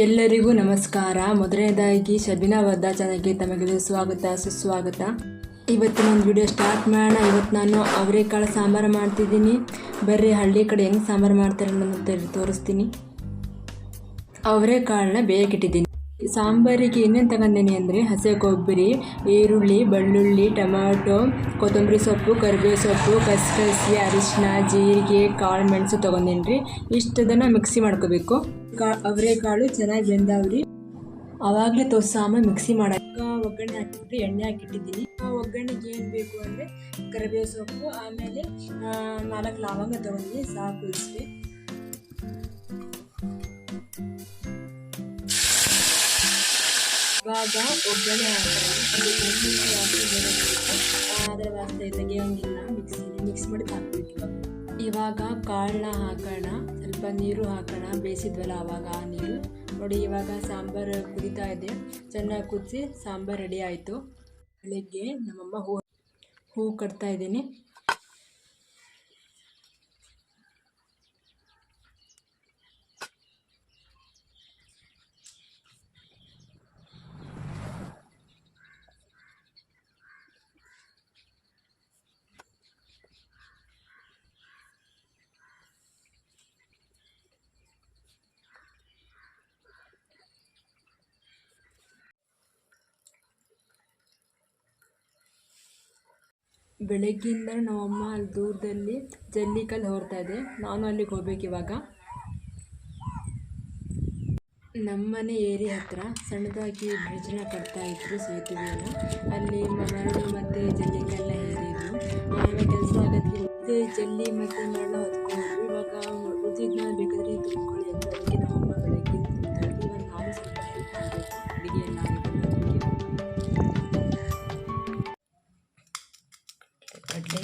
ಎಲ್ಲರಿಗೂ ನಮಸ್ಕಾರ. ಮೊದಲನೇದಾಗಿ ಶಬಿನಾ ವರ್ಧಾ ಚಾನಲ್ಗೆ ತಮಗೆ ಸ್ವಾಗತ ಸುಸ್ವಾಗತ. ಇವತ್ತಿನ ಒಂದು ವಿಡಿಯೋ ಸ್ಟಾರ್ಟ್ ಮಾಡೋಣ. ಇವತ್ತು ನಾನು ಅವರೆಕಾಳು ಸಾಂಬಾರು ಮಾಡ್ತಿದ್ದೀನಿ. ಬರ್ರಿ ಹಳ್ಳಿ ಕಡೆ ಹೆಂಗೆ ಸಾಂಬಾರು ಮಾಡ್ತಾರೆ ಅನ್ನೋದು ತೋರಿಸ್ತೀನಿ. ಅವರೆಕಾಳನ್ನ ಬೇಯಕ್ಕಿಟ್ಟಿದ್ದೀನಿ. ಸಾಂಬಾರಿಗೆ ಏನೇನು ತಗೊಂಡೇನಿ ಅಂದರೆ ಹಸಿ ಕೊಬ್ಬರಿ, ಈರುಳ್ಳಿ, ಬೆಳ್ಳುಳ್ಳಿ, ಟೊಮ್ಯಾಟೊ, ಕೊತ್ತಂಬರಿ ಸೊಪ್ಪು, ಕರಿಬೇವು ಸೊಪ್ಪು, ಕಸಕಸಿ, ಅರಿಶಿನ, ಜೀರಿಗೆ, ಕಾಳು ಮೆಣಸು ತೊಗೊಂಡೇನಿ ರೀ. ಇಷ್ಟದನ್ನು ಮಿಕ್ಸಿ ಮಾಡ್ಕೋಬೇಕು. ಅವರೆಕಾಳು ಚೆನ್ನಾಗಿ ಬೆಂದಾವ್ರಿ. ಆವಾಗಲೇ ಸಾಂಬಾರು ಮಿಕ್ಸಿ ಮಾಡೋಕೆ ಒಗ್ಗರಣೆ ಹಾಕಿಬಿಟ್ಟು ಎಣ್ಣೆ ಹಾಕಿಟ್ಟಿದ್ದೀನಿ. ಒಗ್ಗರಣೆಗೆ ಏನು ಬೇಕು ಅಂದರೆ ಕರಿಬೇವು ಸೊಪ್ಪು, ಆಮೇಲೆ 4 ಲವಂಗ ತೊಗೊಂಡು ಸಾಕು ಇಷ್ಟೇ. ಇವಾಗ ಒಗ್ಗರಣೆ ಅದರ ವಾಸನೆ ತೆಗಿಯೋಂಗಿಲ್ಲ. ಮಿಕ್ಸ್ ಮಾಡಿ ಹಾಕ್ಬೇಕು. ಇವಾಗ ಕಾಳನ್ನ ಹಾಕೋಣ, ಸ್ವಲ್ಪ ನೀರು ಹಾಕೋಣ. ಬೇಯಿಸಿದ್ವಲ್ಲ ಆವಾಗ ಆ ನೀರು ನೋಡಿ. ಇವಾಗ ಸಾಂಬಾರು ಕುದೀತಾ ಇದೆ. ಚೆನ್ನಾಗಿ ಕುದಿಸಿ ಸಾಂಬಾರು ರೆಡಿ ಆಯಿತು. ಬೆಳಗ್ಗೆ ನಮ್ಮಮ್ಮ ಹೂ ಕಟ್ತಾ ಇದ್ದೀನಿ. ಬೆಳಗ್ಗಿಂದ ನಮ್ಮಮ್ಮ ಅಲ್ಲಿ ದೂರದಲ್ಲಿ ಜಲ್ಲಿಕಲ್ಲು ಹೊರ್ತಾ ಇದೆ. ನಾನು ಅಲ್ಲಿಗೆ ಹೋಗ್ಬೇಕು ಇವಾಗ. ನಮ್ಮನೆ ಏರಿಯಾ ಹತ್ರ ಸಣ್ಣದಾಗಿ ಬ್ರಿಡ್ಜ್ನ ಕಟ್ತಾಯಿದ್ರು, ಸೇತುವೆಯನ್ನು. ಅಲ್ಲಿ ಮರಳು ಮತ್ತು ಜಲ್ಲಿಕಲ್ಲ ಹೇರಿದ್ರು. ಆಮೇಲೆ ಕೆಲಸ ಆಗೋದಕ್ಕೆ ಜಲ್ಲಿ ಮತ್ತು ಮರಳು ಹೊತ್ಕೊಂಡ್ರು. ಇವಾಗ ಉಳಿದಿದ್ದನ್ನ ಬೇಕಾದರೆ ತುಂಬ್ಕೊಳ್ಳಿ ಅಂತ ಅದಕ್ಕೆ ನಮ್ಮಮ್ಮ ಬೆಳಗ್ಗೆ ತುಂಬ್ತಾರೆ. ಇವಾಗ ನಾನು ಸ್ವಲ್ಪ ಹೆಲ್ಪ್ ಮಾಡಬೇಕು ಅಡುಗೆ ಎಲ್ಲ ಕಡಲೆ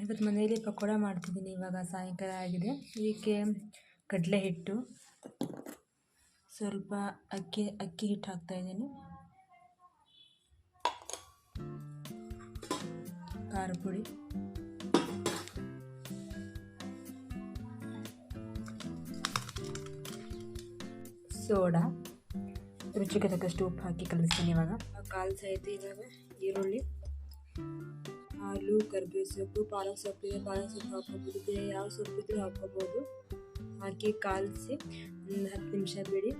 ಇವತ್ತು ಮನೆಯಲ್ಲಿ ಪಕೋಡ ಮಾಡ್ತಿದ್ದೀನಿ. ಇವಾಗ ಸಾಯಂಕಾಲ ಆಗಿದೆ. ಇದಕ್ಕೆ ಕಡಲೆ ಹಿಟ್ಟು, ಸ್ವಲ್ಪ ಅಕ್ಕಿ ಹಿಟ್ಟು ಹಾಕ್ತಾಯಿದ್ದೀನಿ, ಖಾರ ಪುಡಿ, ಸೋಡಾ, ರುಚಿಗೆ ತಕ್ಕಷ್ಟು ಉಪ್ಪು ಹಾಕಿ ಕಲಿಸ್ತೀನಿ. ಇವಾಗ ಕಾಲು ಸಹಿತ ಇವಾಗ ಈರುಳ್ಳಿ, ಹಾಲು, ಕರಿಬೇವು ಸೊಪ್ಪು, ಪಾಲಕ್ ಸೊಪ್ಪಿದೆ ಪಾಲಕ್ ಸೊಪ್ಪು ಹಾಕ್ಕೋಬೋದು. ಯಾವ ಸೊಪ್ಪಿದ್ರೂ ಹಾಕ್ಕೋಬೋದು. ಹಾಕಿ ಕಾಲಿಸಿ ಒಂದು 10 ನಿಮಿಷ ಬಿಡಿ.